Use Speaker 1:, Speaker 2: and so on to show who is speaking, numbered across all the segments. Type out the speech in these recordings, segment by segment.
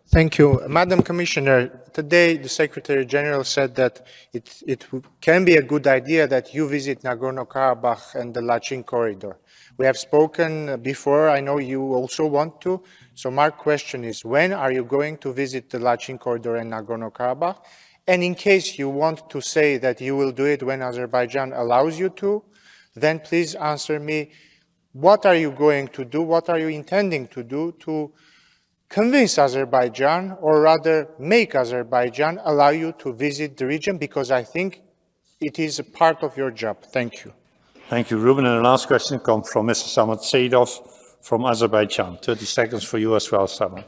Speaker 1: Thank you. Madam Commissioner, today the Secretary General said that it can be a good idea that you visit Nagorno-Karabakh and the Lachin corridor. We have spoken before, I know you also want to, so my question is, when are you going to visit the Lachin corridor and Nagorno-Karabakh? And in case you want to say that you will do it when Azerbaijan allows you to, then please answer me, what are you going to do, what are you intending to do to convince Azerbaijan, or rather make Azerbaijan allow you to visit the region, because I think it is a part of your job. Thank you.
Speaker 2: Thank you, Ruben. And the last question comes from Mr. Samad Seidov from Azerbaijan. 30 seconds for you as well, Samad.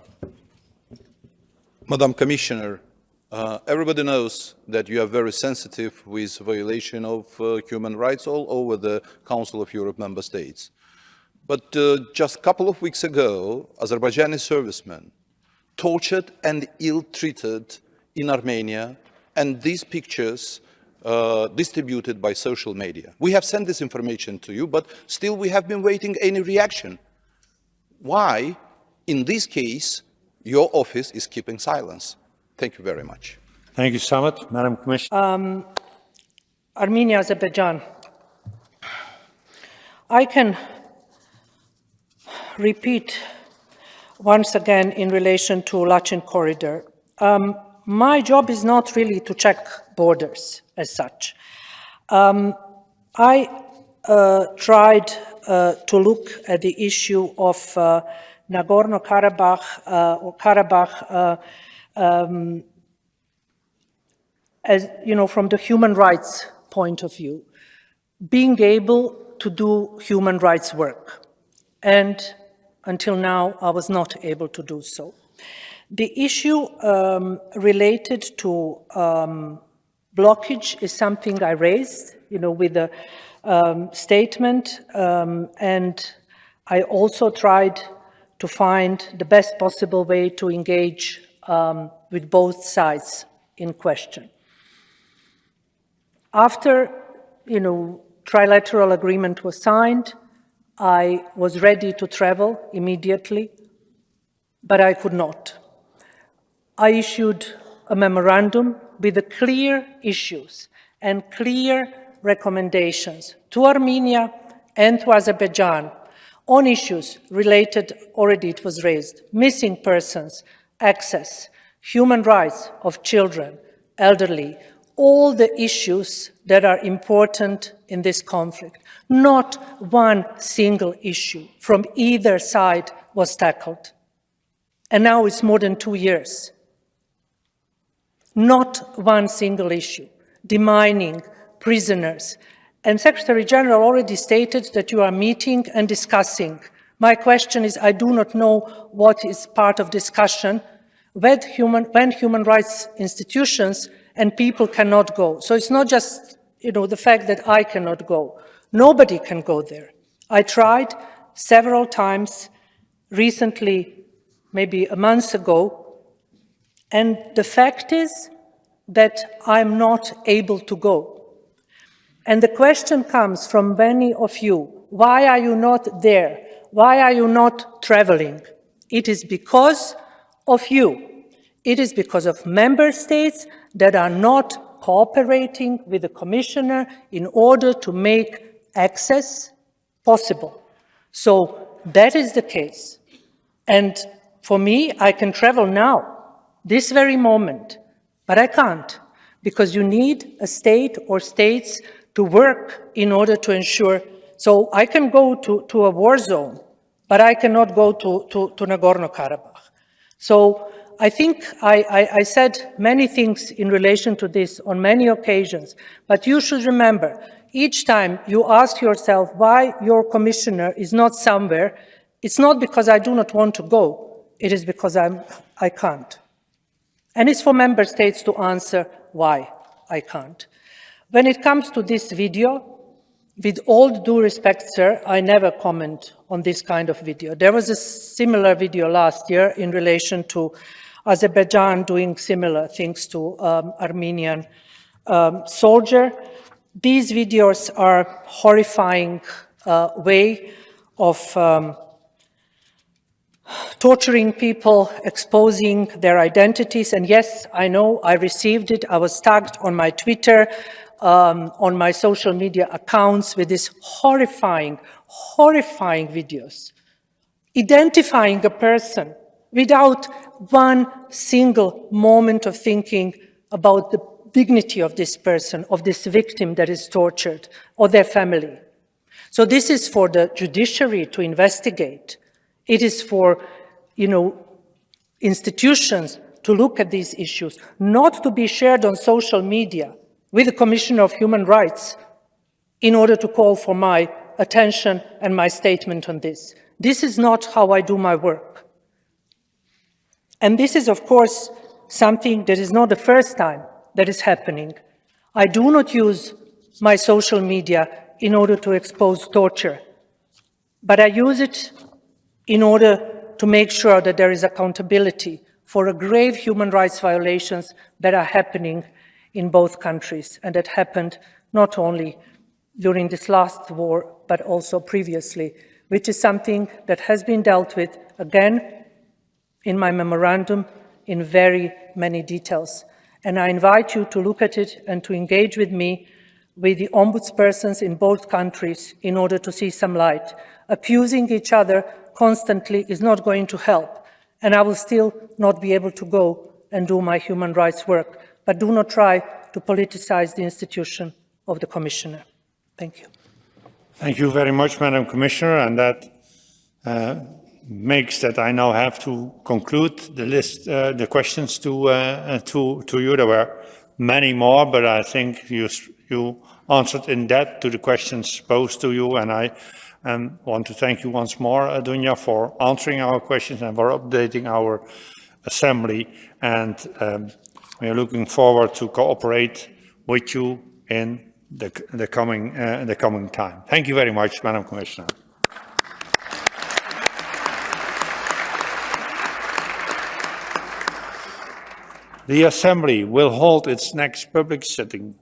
Speaker 3: Madam Commissioner, everybody knows that you are very sensitive with violation of human rights all over the Council of Europe member states. But just a couple of weeks ago, Azerbaijani servicemen tortured and ill-treated in Armenia, and these pictures distributed by social media. We have sent this information to you, but still we have been waiting any reaction. Why, in this case, your office is keeping silence? Thank you very much.
Speaker 2: Thank you, Samad. Madam Commissioner.
Speaker 4: Armenia, Azerbaijan. I can repeat once again in relation to Lachin corridor. My job is not really to check borders as such. I tried to look at the issue of Nagorno-Karabakh or Karabakh as, you know, from the human rights point of view, being able to do human rights work. And until now, I was not able to do so. The issue related to blockage is something I raised, you know, with a statement, and I also tried to find the best possible way to engage with both sides in question. After, you know, trilateral agreement was signed, I was ready to travel immediately, but I could not. I issued a memorandum with the clear issues and clear recommendations to Armenia and to Azerbaijan on issues related, already it was raised, missing persons, access, human rights of children, elderly, all the issues that are important in this conflict. Not one single issue from either side was tackled. And now it's more than 2 years. Not one single issue. Demining, prisoners. And Secretary General already stated that you are meeting and discussing. My question is, I do not know what is part of discussion when human rights institutions and people cannot go. So it's not just, you know, the fact that I cannot go. Nobody can go there. I tried several times recently, maybe a month ago, and the fact is that I'm not able to go. And the question comes from many of you, why are you not there? Why are you not traveling? It is because of you. It is because of member states that are not cooperating with the Commissioner in order to make access possible. So that is the case. And for me, I can travel now, this very moment, but I can't, because you need a state or states to work in order to ensure. So I can go to a war zone, but I cannot go to Nagorno-Karabakh. So I think I said many things in relation to this on many occasions, but you should remember, each time you ask yourself why your commissioner is not somewhere, it's not because I do not want to go, it is because I can't. And it's for member states to answer why I can't. When it comes to this video, with all due respect, sir, I never comment on this kind of video. There was a similar video last year in relation to Azerbaijan doing similar things to Armenian soldier. These videos are horrifying way of torturing people, exposing their identities. And yes, I know, I received it. I was tagged on my Twitter, on my social media accounts with these horrifying videos, identifying a person without one single moment of thinking about the dignity of this person, of this victim that is tortured, or their family. So this is for the judiciary to investigate. It is for, institutions to look at these issues, not to be shared on social media with the Commissioner of Human Rights in order to call for my attention and my statement on this. This is not how I do my work. And this is, of course, something that is not the first time that is happening. I do not use my social media in order to expose torture, but I use it in order to make sure that there is accountability for grave human rights violations that are happening in both countries, and that happened not only during this last war, but also previously, which is something that has been dealt with, again, in my memorandum in very many details. And I invite you to look at it and to engage with me, with the ombudspersons in both countries, in order to see some light. Accusing each other constantly is not going to help, and I will still not be able to go and do my human rights work. But do not try to politicize the institution of the Commissioner. Thank you.
Speaker 2: Thank you very much, Madam Commissioner, and that makes that I now have to conclude the list, the questions to you. There were many more, but I think you answered in depth to the questions posed to you, and I want to thank you once more, Dunja, for answering our questions and for updating our assembly. And we are looking forward to cooperate with you in the coming time. Thank you very much, Madam Commissioner. The Assembly will hold its next public sitting